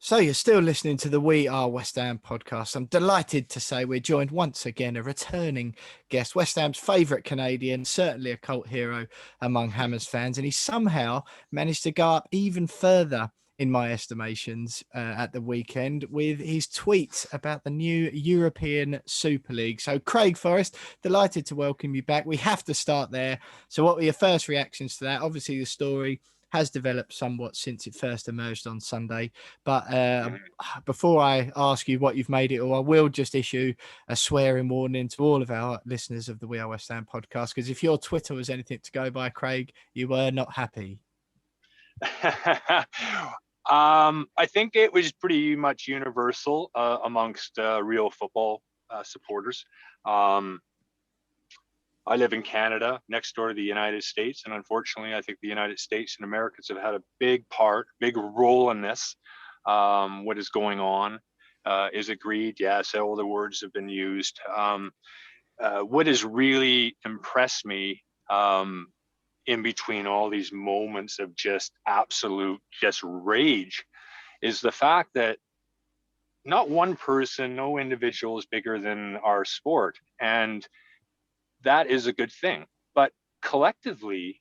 So you're still listening to the We Are West Ham podcast. I'm delighted to say we're joined once again, a returning guest, West Ham's favourite Canadian, certainly a cult hero among Hammers fans, and he somehow managed to go up even further in my estimations at the weekend with his tweets about the new European Super League. So Craig Forrest, delighted to welcome you back. We have to start there. So what were your first reactions to that? Obviously the story has developed somewhat since it first emerged on Sunday. But before I ask you what you've made it, or I will just issue a swearing warning to all of our listeners of the We Are West Ham podcast, because if your Twitter was anything to go by, Craig, you were not happy. I think it was pretty much universal amongst real football supporters. I live in Canada, next door to the United States, and unfortunately, I think the United States and Americans have had a big role in this. What is going on is agreed. Yes, all the words have been used. What has really impressed me in between all these moments of just absolute rage is the fact that not one person, no individual is bigger than our sport. And that is a good thing. But collectively,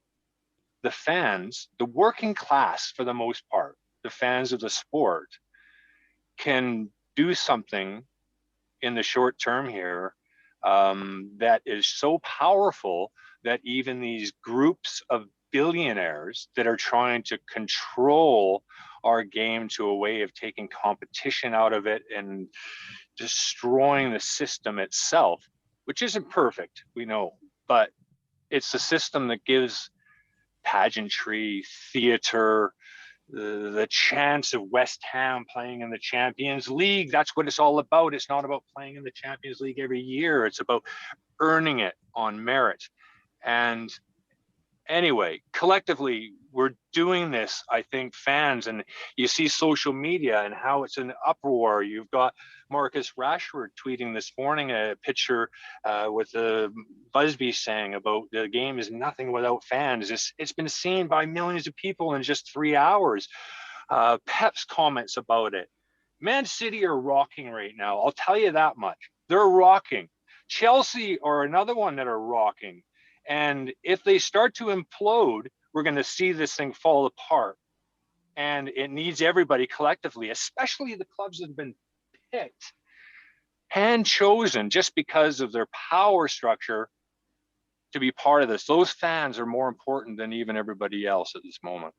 the fans, the working class for the most part, the fans of the sport, can do something in the short term here that is so powerful that even these groups of billionaires that are trying to control our game to a way of taking competition out of it and destroying the system itself, which isn't perfect, we know, but it's a system that gives pageantry, theater, the chance of West Ham playing in the Champions League. That's what it's all about. It's not about playing in the Champions League every year. It's about earning it on merit. And anyway, collectively, we're doing this, I think, fans, and you see social media and how it's an uproar. You've got Marcus Rashford tweeting this morning a picture with Busby saying about the game is nothing without fans. It's been seen by millions of people in just 3 hours. Pep's comments about it. Man City are rocking right now. I'll tell you that much. They're rocking. Chelsea are another one that are rocking. And if they start to implode, we're going to see this thing fall apart. And it needs everybody collectively, especially the clubs that have been picked, hand chosen just because of their power structure to be part of this. Those fans are more important than even everybody else at this moment.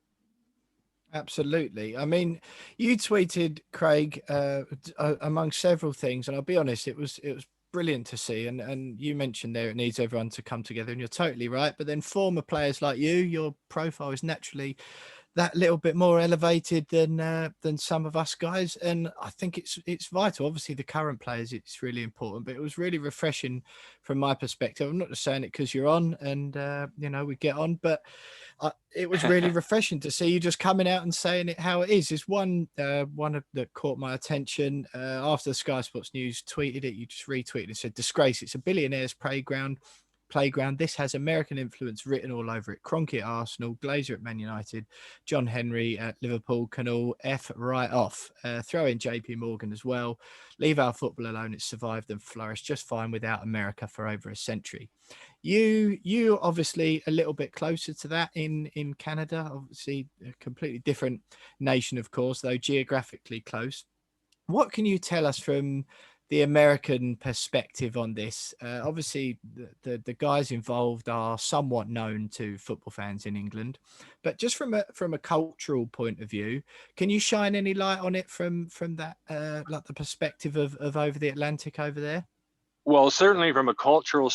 Absolutely. I mean, you tweeted, Craig, among several things, and I'll be honest, it was brilliant to see, and you mentioned there it needs everyone to come together, and you're totally right. But then former players like you, your profile is naturally that little bit more elevated than some of us guys, and I think it's vital. Obviously the current players, it's really important, but it was really refreshing from my perspective. I'm not just saying it because you're on and we get on, but it was really refreshing to see you just coming out and saying it how it is. There's one that caught my attention after the Sky Sports News tweeted it. You just retweeted and said, "Disgrace, it's a billionaire's playground. This has American influence written all over it. Kroenke at Arsenal, Glazer at Man United, John Henry at Liverpool can all F right off. Throw in JP Morgan as well. Leave our football alone. It's survived and flourished just fine without America for over a century." You obviously a little bit closer to that in Canada, obviously a completely different nation, of course, though geographically close. What can you tell us from the American perspective on this? Obviously, the guys involved are somewhat known to football fans in England, but just from a cultural point of view, can you shine any light on it from that, like the perspective of over the Atlantic over there? Well, certainly from a cultural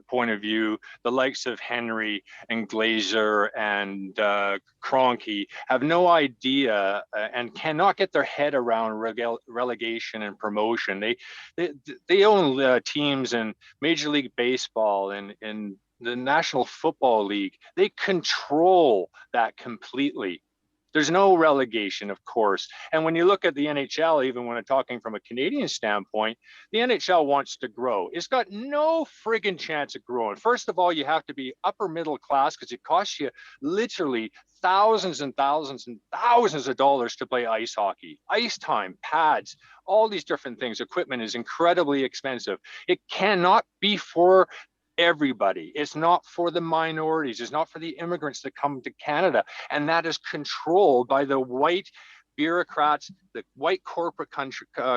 point of view, the likes of Henry and Glazer and Kroenke have no idea and cannot get their head around relegation and promotion. They own teams in Major League Baseball and in the National Football League. They control that completely. There's no relegation, of course. And when you look at the NHL, even when I'm talking from a Canadian standpoint, the NHL wants to grow. It's got no friggin' chance of growing. First of all, you have to be upper middle class because it costs you literally thousands and thousands and thousands of dollars to play ice hockey. Ice time, pads, all these different things. Equipment is incredibly expensive. It cannot be for everybody. It's not for the minorities. It's not for the immigrants that come to Canada. And that is controlled by the white bureaucrats, the white corporate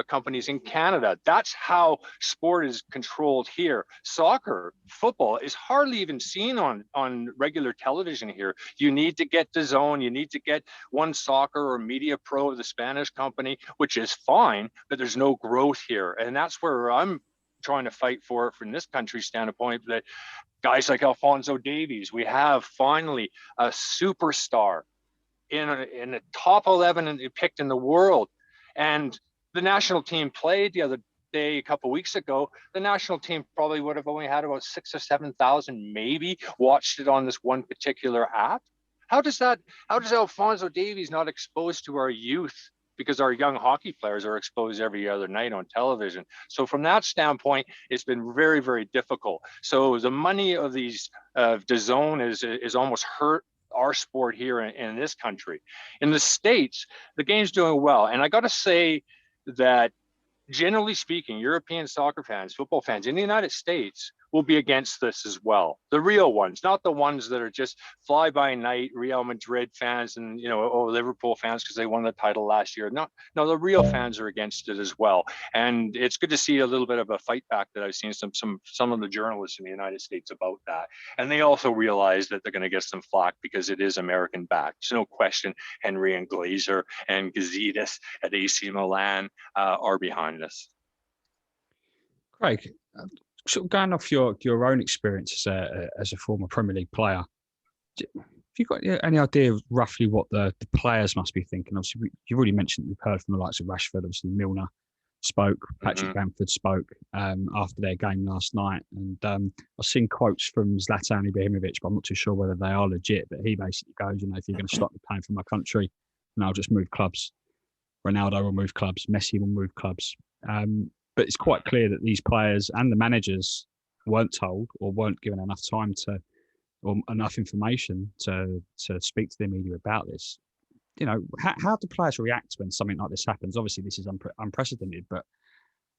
companies in Canada. That's how sport is controlled here. Soccer, football is hardly even seen on regular television here. You need to get DAZN, you need to get One Soccer or Media Pro, the Spanish company, which is fine, but there's no growth here. And that's where I'm trying to fight for it from this country's standpoint, that guys like Alphonso Davies, we have finally a superstar in the top 11 and picked in the world. And the national team played the other day, a couple of weeks ago. The national team probably would have only had about 6,000 or 7,000 maybe watched it on this one particular app. How does Alphonso Davies not exposed to our youth? Because our young hockey players are exposed every other night on television. So from that standpoint, it's been very, very difficult. So the money of these DAZN is almost hurt our sport here in this country. In the States, the game's doing well. And I got to say that generally speaking, European soccer fans, football fans in the United States will be against this as well. The real ones, not the ones that are just fly by night Real Madrid fans and Liverpool fans because they won the title last year. No, the real fans are against it as well. And it's good to see a little bit of a fight back that I've seen some of the journalists in the United States about that. And they also realize that they're going to get some flack because it is American backed. There's no question Henry and Glazer and Gazidis at AC Milan are behind this. Craig, sort of going off your own experience as a former Premier League player, have you got any idea of roughly what the players must be thinking? Obviously, you've already mentioned that we've heard from the likes of Rashford. Obviously, Milner spoke, Patrick Bamford spoke after their game last night. And I've seen quotes from Zlatan Ibrahimovic, but I'm not too sure whether they are legit. But he basically goes, if you're going to stop me playing for my country, then I'll just move clubs. Ronaldo will move clubs. Messi will move clubs. But it's quite clear that these players and the managers weren't told or weren't given enough time or enough information to speak to the media about this. How do players react when something like this happens? Obviously, this is unprecedented, but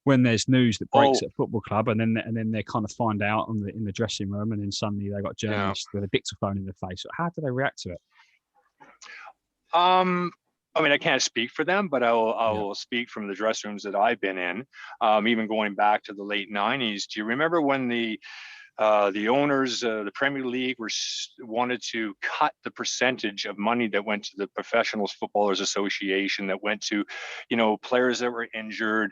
when there's news that breaks at a football club and then they kind of find out in the dressing room and then suddenly they've got journalists with a dictaphone in their face, how do they react to it? I mean, I can't speak for them, but I will speak from the dressing rooms that I've been in, even going back to the late 90s. Do you remember when the owners, the Premier League, wanted to cut the percentage of money that went to the Professional Footballers Association, that went to, players that were injured,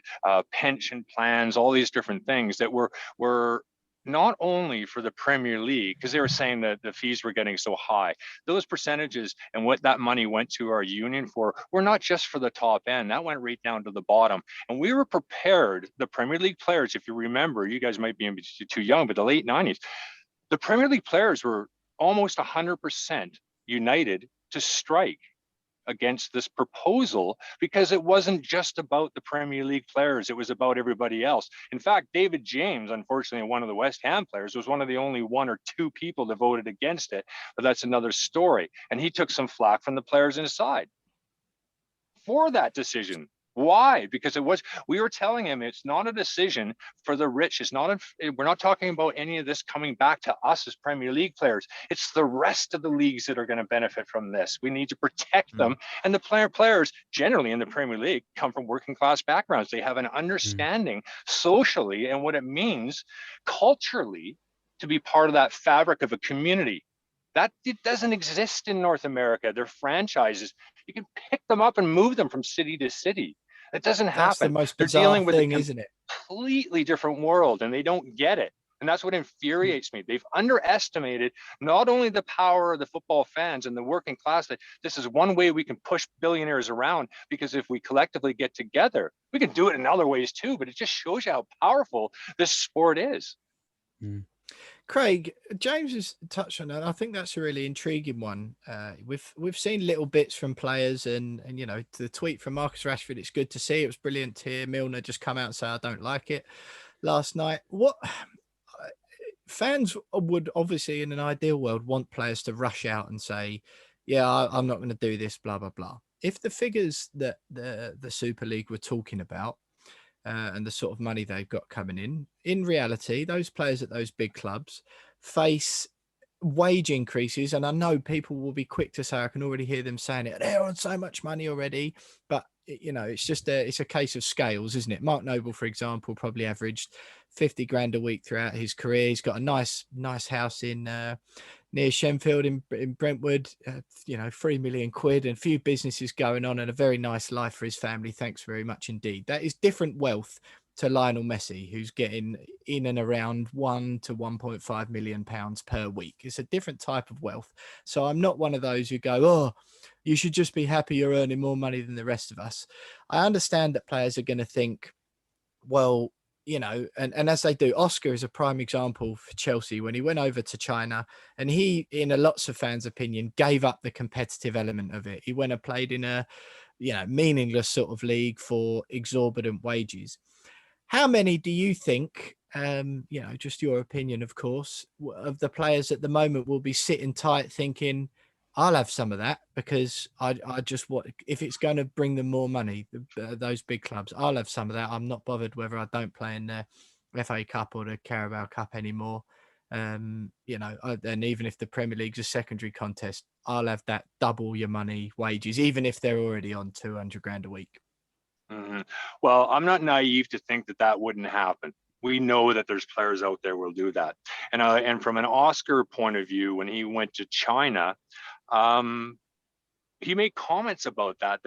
pension plans, all these different things that were not only for the Premier League, because they were saying that the fees were getting so high. Those percentages and what that money went to our union for were not just for the top end. That went right down to the bottom. And we were prepared, the Premier League players, if you remember, you guys might be too young, but the late 90s, the Premier League players were almost 100% united to strike against this proposal, because it wasn't just about the Premier League players, it was about everybody else. In fact, David James, unfortunately one of the West Ham players, was one of the only one or two people that voted against it, but that's another story. And he took some flack from the players inside for that decision. Why? Because we were telling him it's not a decision for the rich. We're not talking about any of this coming back to us as Premier League players. It's the rest of the leagues that are going to benefit from this. We need to protect them. And the players generally in the Premier League come from working class backgrounds. They have an understanding socially and what it means culturally to be part of that fabric of a community. That it doesn't exist in North America. They're franchises. You can pick them up and move them from city to city. It doesn't happen. That's the most They're bizarre dealing with thing, a isn't it? completely different world, and they don't get it. And that's what infuriates me. They've underestimated not only the power of the football fans and the working class, that this is one way we can push billionaires around, because if we collectively get together, we can do it in other ways too. But it just shows you how powerful this sport is. Craig, James has touched on that. I think that's a really intriguing one. We've seen little bits from players, and you know, the tweet from Marcus Rashford. It's good to see. It was brilliant to hear Milner just come out and say, "I don't like it." Last night, what fans would obviously, in an ideal world, want players to rush out and say, "Yeah, I'm not going to do this." Blah blah blah. If the figures that the Super League were talking about and the sort of money they've got coming in reality, those players at those big clubs face wage increases. And I know people will be quick to say, I can already hear them saying it, they're on so much money already. But, you know, it's just it's a case of scales, isn't it? Mark Noble, for example, probably averaged 50 grand a week throughout his career. He's got a nice house in near Shenfield in Brentwood, you know, 3 million quid and a few businesses going on and a very nice life for his family. Thanks very much indeed. That is different wealth to Lionel Messi, who's getting in and around 1 to 1.5 million pounds per week. It's a different type of wealth. So I'm not one of those who go, oh, you should just be happy you're earning more money than the rest of us. I understand that players are going to think, well, you know, and as they do, Oscar is a prime example for Chelsea when he went over to China, and he, in a lots of fans' opinion, gave up the competitive element of it. He went and played in a, you know, meaningless sort of league for exorbitant wages. How many do you think, you know, just your opinion, of course, of the players at the moment will be sitting tight thinking, I'll have some of that because I just want, if it's going to bring them more money, those big clubs, I'll have some of that. I'm not bothered whether I don't play in the FA Cup or the Carabao Cup anymore. You know, and even if the Premier League's a secondary contest, I'll have that double your money wages, even if they're already on 200 grand a week. Mm-hmm. Well, I'm not naive to think that that wouldn't happen. We know that there's players out there who will do that. And from an Oscar point of view, when he went to China, he made comments about that,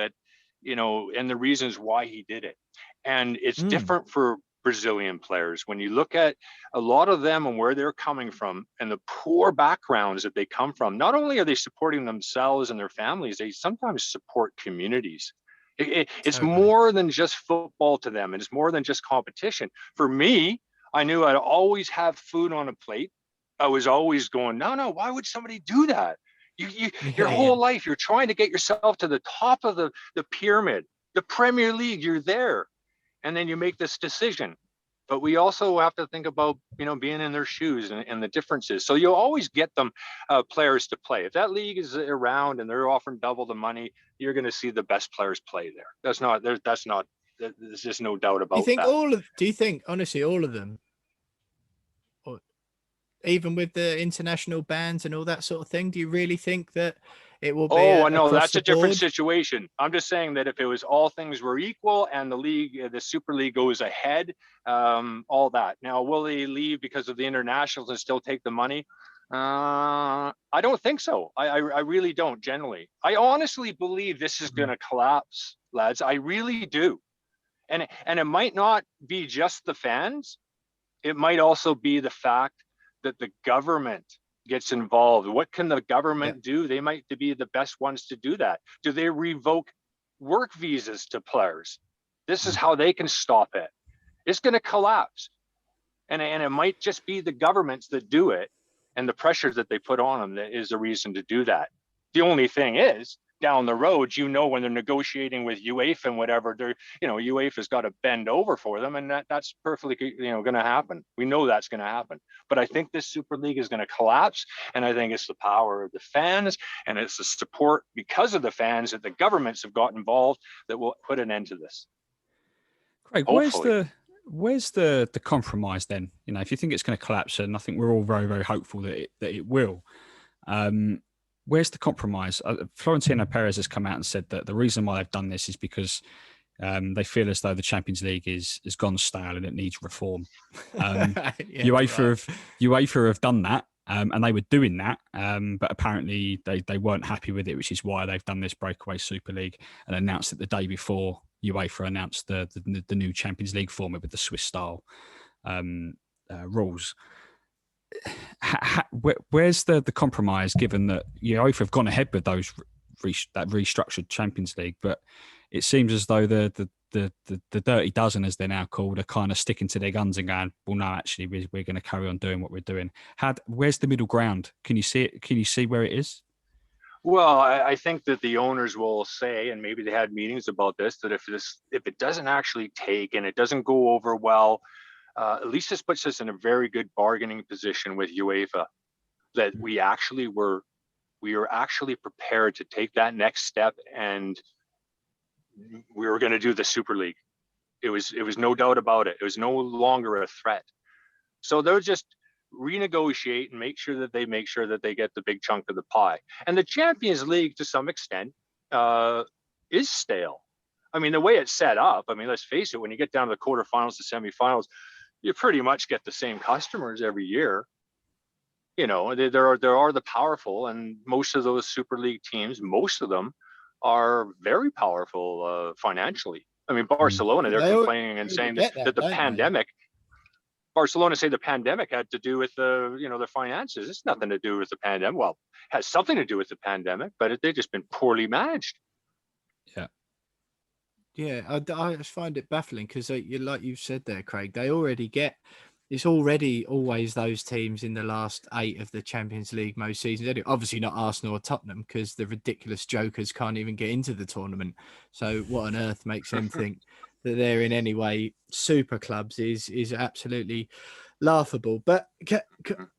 you know, and the reasons why he did it. And it's different for Brazilian players. When you look at a lot of them and where they're coming from and the poor backgrounds that they come from, not only are they supporting themselves and their families, they sometimes support communities. It's more than just football to them. It's more than just competition. For me, I knew I'd always have food on a plate. I was always going, no, why would somebody do that? Your whole life, you're trying to get yourself to the top of the pyramid, the Premier League, you're there. And then you make this decision. But we also have to think about, you know, being in their shoes and the differences. So you'll always get them players to play. If that league is around and they're offering double the money, you're going to see the best players play there. There's just no doubt about that. Do you think, honestly, all of them, or even with the international bans and all that sort of thing, do you really think that it will be? Oh, no, that's a different situation. I'm just saying that if it was all things were equal and the Super League goes ahead, all that. Now, will they leave because of the internationals and still take the money? I don't think so. I really don't, generally. I honestly believe this is going to collapse, lads. I really do. And it might not be just the fans. It might also be the fact that the government gets involved. What can the government do? They might be the best ones to do that. Do they revoke work visas to players? This is how they can stop it. It's going to collapse. And it might just be the governments that do it, and the pressures that they put on them that is the reason to do that. The only thing is, down the road, you know, when they're negotiating with UEFA and whatever, UEFA's got to bend over for them, and that's perfectly, you know, going to happen. We know that's going to happen. But I think this Super League is going to collapse, and I think it's the power of the fans, and it's the support because of the fans that the governments have got involved that will put an end to this. Craig, where's the compromise then? You know, if you think it's going to collapse, and I think we're all very, very hopeful that it will. Where's the compromise? Florentino Perez has come out and said that the reason why they've done this is because they feel as though the Champions League has gone stale and it needs reform. UEFA have done that, and they were doing that, but apparently they weren't happy with it, which is why they've done this breakaway Super League and announced it the day before UEFA announced the new Champions League format with the Swiss style rules. Where's the compromise, given that UEFA have gone ahead with that restructured Champions League, but it seems as though the dirty dozen, as they're now called, are kind of sticking to their guns and going, well, no, actually, we're going to carry on doing what we're doing. Where's the middle ground? Can you see it? Can you see where it is? Well, I think that the owners will say, and maybe they had meetings about this, that if it doesn't actually take and it doesn't go over well, at least this puts us in a very good bargaining position with UEFA, that we were actually prepared to take that next step, and we were going to do the Super League. It was no doubt about it. It was no longer a threat. So they'll just renegotiate and make sure that they get the big chunk of the pie. And the Champions League, to some extent, is stale. I mean, the way it's set up, I mean, let's face it, when you get down to the quarterfinals to semifinals, you pretty much get the same customers every year. You know, there are the powerful, and most of those Super League teams, most of them are very powerful financially. I mean, Barcelona, they're complaining and saying that the pandemic, Barcelona say the pandemic had to do with the finances. It's nothing to do with the pandemic. Well, it has something to do with the pandemic, but they've just been poorly managed. Yeah. Yeah, I just find it baffling because, like you've said there, Craig, they already get. It's already always those teams in the last 8 of the Champions League most seasons. Anyway, obviously not Arsenal or Tottenham, because the ridiculous jokers can't even get into the tournament. So what on earth makes them think that they're in any way super clubs is absolutely laughable. But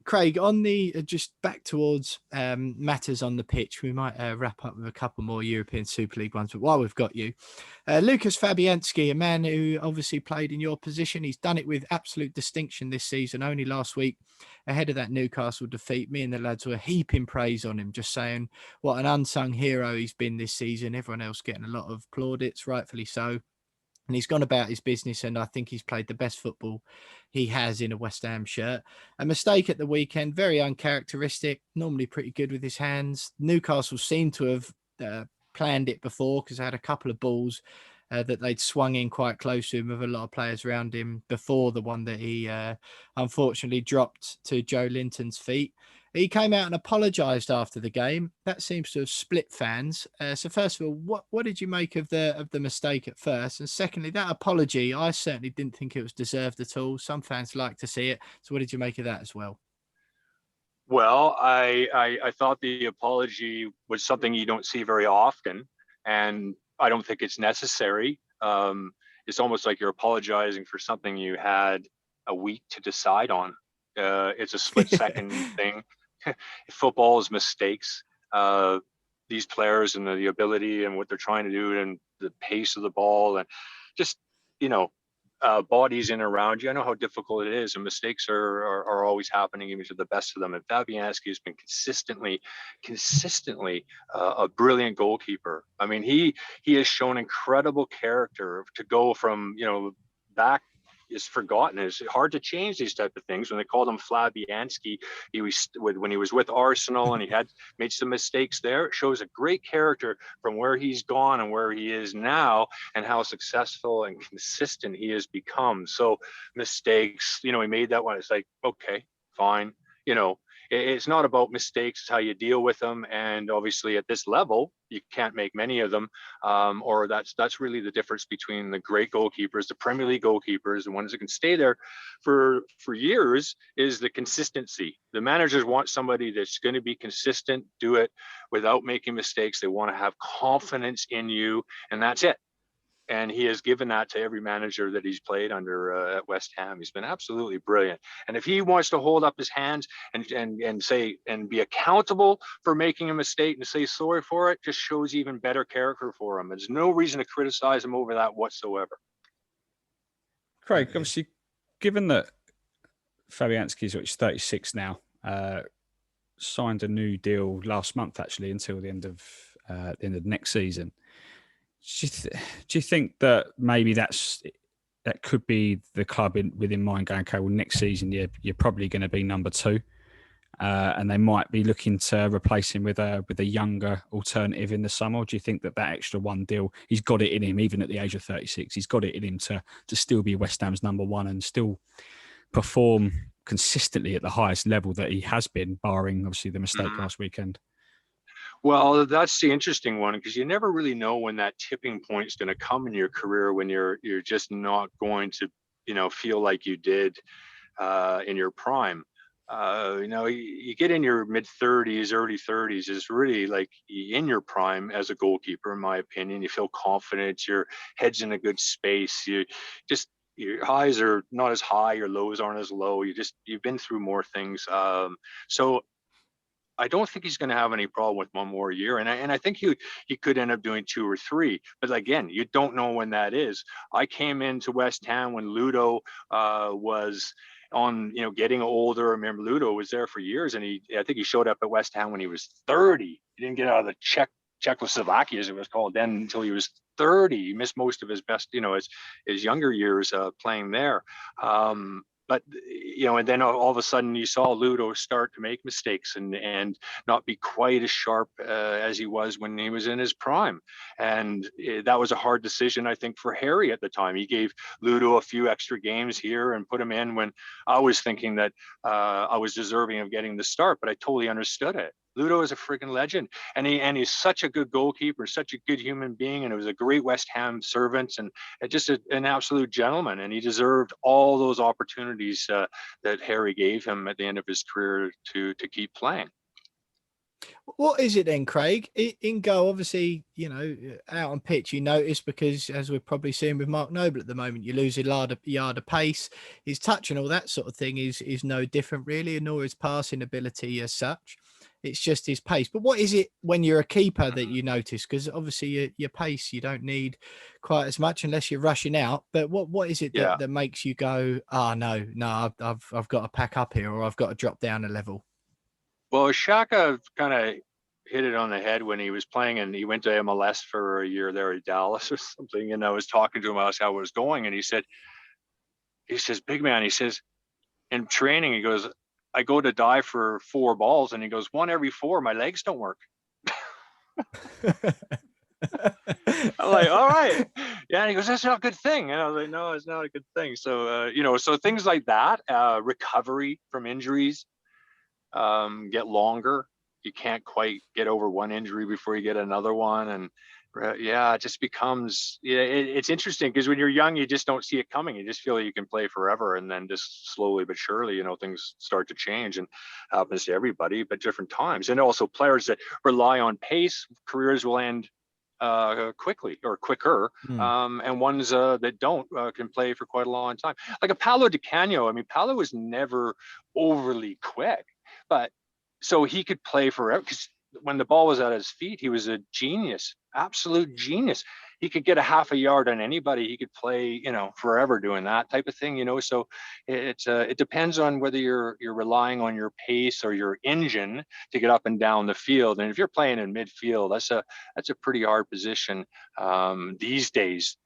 Craig, on the just back towards matters on the pitch, we might wrap up with a couple more European Super League ones. But while we've got you, Lukasz Fabianski, a man who obviously played in your position, he's done it with absolute distinction this season. Only last week, ahead of that Newcastle defeat, me and the lads were heaping praise on him, just saying what an unsung hero he's been this season. Everyone else getting a lot of plaudits, rightfully so. And he's gone about his business, and I think he's played the best football he has in a West Ham shirt. A mistake at the weekend, very uncharacteristic, normally pretty good with his hands. Newcastle seemed to have planned it before, because they had a couple of balls that they'd swung in quite close to him with a lot of players around him before the one that he unfortunately dropped to Joe Linton's feet. He came out and apologised after the game. That seems to have split fans. So first of all, what did you make of the mistake at first? And secondly, that apology, I certainly didn't think it was deserved at all. Some fans like to see it. So what did you make of that as well? Well, I thought the apology was something you don't see very often, and I don't think it's necessary. It's almost like you're apologizing for something you had a week to decide on. It's a split second thing. Football is mistakes. These players and the ability and what they're trying to do and the pace of the ball and just, bodies in around you. I know how difficult it is, and mistakes are always happening even to the best of them. And Fabianski has been consistently a brilliant goalkeeper. I mean, he has shown incredible character to go from, back is forgotten. It's hard to change these type of things. When they called him Fabianski, when he was with Arsenal and he had made some mistakes there. It shows a great character from where he's gone and where he is now, and how successful and consistent he has become. So mistakes, he made that one. It's like, okay, fine. It's not about mistakes, it's how you deal with them. And obviously at this level, you can't make many of them. Or that's really the difference between the great goalkeepers, the Premier League goalkeepers, the ones that can stay there for years, is the consistency. The managers want somebody that's going to be consistent, do it without making mistakes. They want to have confidence in you, and that's it. And he has given that to every manager that he's played under at West Ham. He's been absolutely brilliant. And if he wants to hold up his hands and say and be accountable for making a mistake and say sorry for it, just shows even better character for him. There's no reason to criticize him over that whatsoever. Craig, obviously, given that Fabianski's 36 now, signed a new deal last month actually until the end of next season. Do you think that maybe that could be the club within mind going, okay, well, next season you're probably going to be number 2, and they might be looking to replace him with a younger alternative in the summer? Or do you think that extra one deal, he's got it in him, even at the age of 36, he's got it in him to still be West Ham's number 1 and still perform consistently at the highest level that he has been, barring obviously the mistake last weekend? Well, that's the interesting one, because you never really know when that tipping point is going to come in your career, when you're just not going to, feel like you did in your prime. You get in your mid 30s, early 30s is really like in your prime as a goalkeeper, in my opinion. You feel confident, your head's in a good space. Your highs are not as high, your lows aren't as low. You've been through more things. So I don't think he's going to have any problem with one more year, and I think he could end up doing 2 or 3. But again, you don't know when that is. I came into West Ham when Ludo was on, getting older. I remember Ludo was there for years, and I think he showed up at West Ham when he was 30. He didn't get out of the Czechoslovakia, as it was called then, until he was 30. He missed most of his best, his younger years playing there. But and then all of a sudden you saw Ludo start to make mistakes and not be quite as sharp as he was when he was in his prime. And that was a hard decision, I think, for Harry at the time. He gave Ludo a few extra games here and put him in when I was thinking that I was deserving of getting the start, but I totally understood it. Ludo is a freaking legend, and he's such a good goalkeeper, such a good human being, and it was a great West Ham servant, and just an absolute gentleman, and he deserved all those opportunities that Harry gave him at the end of his career to keep playing. What is it then, Craig? In goal, obviously, out on pitch, you notice, because as we're probably seeing with Mark Noble at the moment, you lose a yard of pace. His touch and all that sort of thing is no different, really, nor his passing ability as such. It's just his pace. But what is it when you're a keeper that you notice? Because obviously your pace, you don't need quite as much unless you're rushing out. But what is it that makes you go, no, I've got to pack up here, or I've got to drop down a level? Well, Shaka kind of hit it on the head when he was playing, and he went to MLS for a year there at Dallas or something. And I was talking to him about how it was going, and he says, big man, he says, in training, he goes, I go to dive for 4 balls, and he goes, 1 every 4, my legs don't work. I'm like, all right. Yeah. And he goes, that's not a good thing. And I was like, no, it's not a good thing. So, so things like that, recovery from injuries get longer. You can't quite get over one injury before you get another one. And it just becomes, it's interesting, because when you're young, you just don't see it coming. You just feel you can play forever. And then just slowly but surely, things start to change, and happens to everybody, but different times. And also players that rely on pace, careers will end quickly or quicker. And ones that don't can play for quite a long time. Like a Paolo Di Canio. I mean, Paolo was never overly quick, but so he could play forever, because when the ball was at his feet, he was a genius, absolute genius. He could get a half a yard on anybody. He could play, forever doing that type of thing, So it depends on whether you're relying on your pace or your engine to get up and down the field. And if you're playing in midfield, that's a pretty hard position these days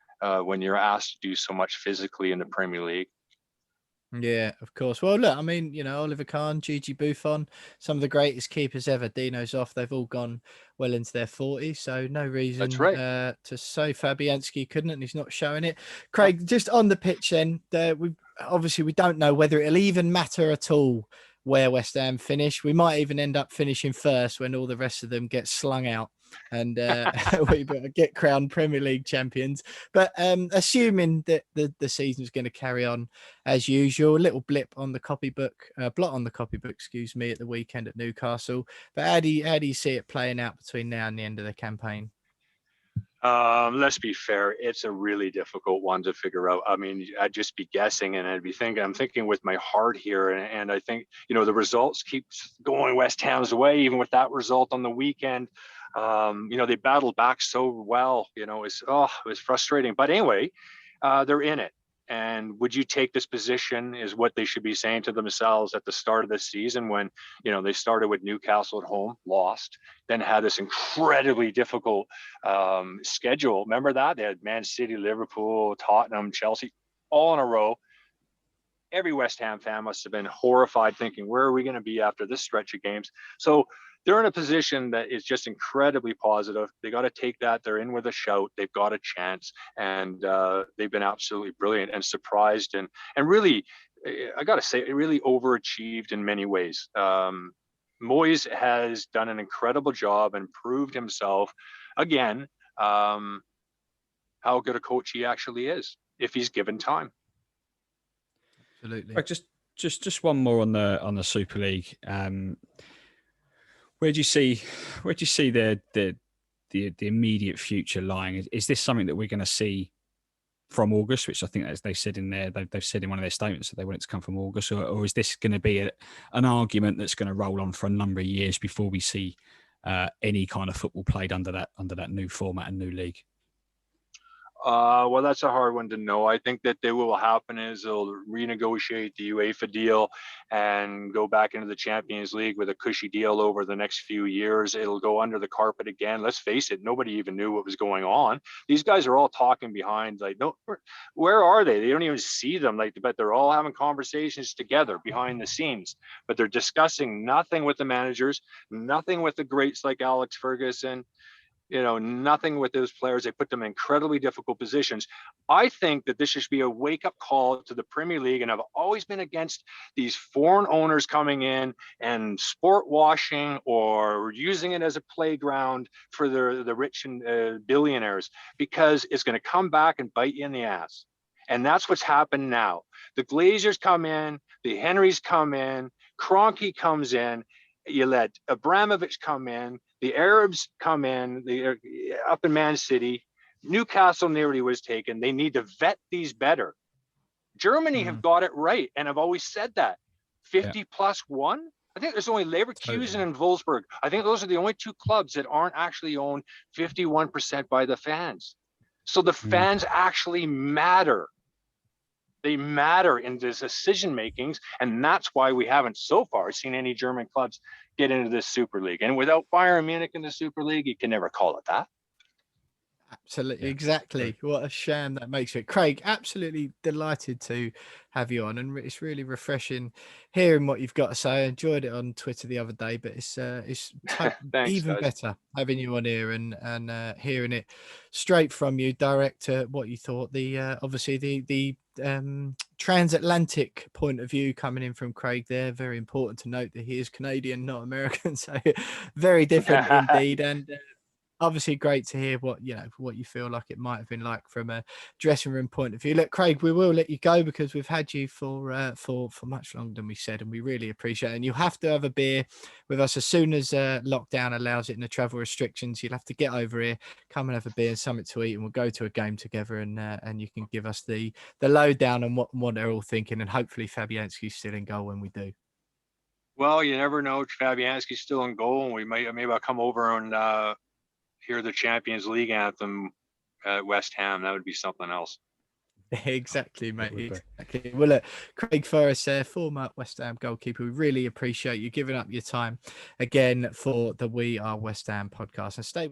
when you're asked to do so much physically in the Premier League. Yeah, of course. Well, look, I mean, Oliver Kahn, Gigi Buffon, some of the greatest keepers ever. Dino Zoff, they've all gone well into their 40s, so no reason That's right. to say Fabianski couldn't, and he's not showing it. Craig, just on the pitch then, we don't know whether it'll even matter at all where West Ham finish. We might even end up finishing first when all the rest of them get slung out, and we get crowned Premier League champions. But assuming that the season's going to carry on as usual, a little blot on the copybook, at the weekend at Newcastle. But how do you see it playing out between now and the end of the campaign? Let's be fair. It's a really difficult one to figure out. I mean, I'd just be guessing, and I'm thinking with my heart here. And I think, the results keep going West Ham's way, even with that result on the weekend. They battled back so well, it was frustrating, but anyway, they're in it. And would you take this position is what they should be saying to themselves at the start of the season, when, they started with Newcastle at home, lost, then had this incredibly difficult schedule. Remember that? They had Man City, Liverpool, Tottenham, Chelsea, all in a row. Every West Ham fan must have been horrified, thinking, where are we going to be after this stretch of games? So they're in a position that is just incredibly positive. They got to take that. They're in with a shout. They've got a chance, and they've been absolutely brilliant and surprised, and really, I got to say, it really overachieved in many ways. Moyes has done an incredible job and proved himself again, how good a coach he actually is if he's given time. Absolutely. Right, just one more on the Super League. Where do you see the immediate future lying? Is this something that we're going to see from August, which I think, as they said in there, they've said in one of their statements that they want it to come from August, or is this going to be an argument that's going to roll on for a number of years before we see any kind of football played under that new format and new league? Well, that's a hard one to know. I think that what will happen is they'll renegotiate the UEFA deal and go back into the Champions League with a cushy deal over the next few years. It'll go under the carpet again. Let's face it, nobody even knew what was going on. These guys are all talking behind, like, no, where are they? They don't even see them. Like, but they're all having conversations together behind the scenes, but they're discussing nothing with the managers, nothing with the greats like Alex Ferguson. Nothing with those players. They put them in incredibly difficult positions. I think that this should be a wake-up call to the Premier League, and I've always been against these foreign owners coming in and sport washing or using it as a playground for the rich and billionaires, because it's going to come back and bite you in the ass. And that's what's happened now. The Glazers come in, the Henrys come in, Kroenke comes in, you let Abramovich come in, the Arabs come in, they're up in Man City. Newcastle nearly was taken. They need to vet these better. Germany have got it right, and I've always said that. 50 plus one? I think there's only Leverkusen and Wolfsburg. I think those are the only two clubs that aren't actually owned 51% by the fans. So the fans actually matter. They matter in the decision makings, and that's why we haven't so far seen any German clubs get into this Super League. And without Bayern Munich in the Super League, you can never call it that. Absolutely, exactly. What a sham that makes it. Craig, absolutely delighted to have you on, and it's really refreshing hearing what you've got to say. I enjoyed it on Twitter the other day, but it's Thanks, even guys. better having you on here and hearing it straight from you, direct to what you thought. Obviously the transatlantic point of view coming in from Craig there. Very important to note that he is Canadian, not American, so very different indeed. And obviously great to hear what you feel like it might have been like from a dressing room point of view. Look, Craig, we will let you go because we've had you for much longer than we said, and we really appreciate it. And you'll have to have a beer with us as soon as lockdown allows it and the travel restrictions. You'll have to get over here, come and have a beer and something to eat, and we'll go to a game together, and you can give us the lowdown on what they're all thinking, and hopefully Fabianski's still in goal when we do. Well, you never know. Fabianski's still in goal, and maybe I'll come over and hear the Champions League anthem at West Ham. That would be something else. Exactly, mate. Exactly. Well, look, Craig Forrest, former West Ham goalkeeper, we really appreciate you giving up your time again for the We Are West Ham podcast. And stay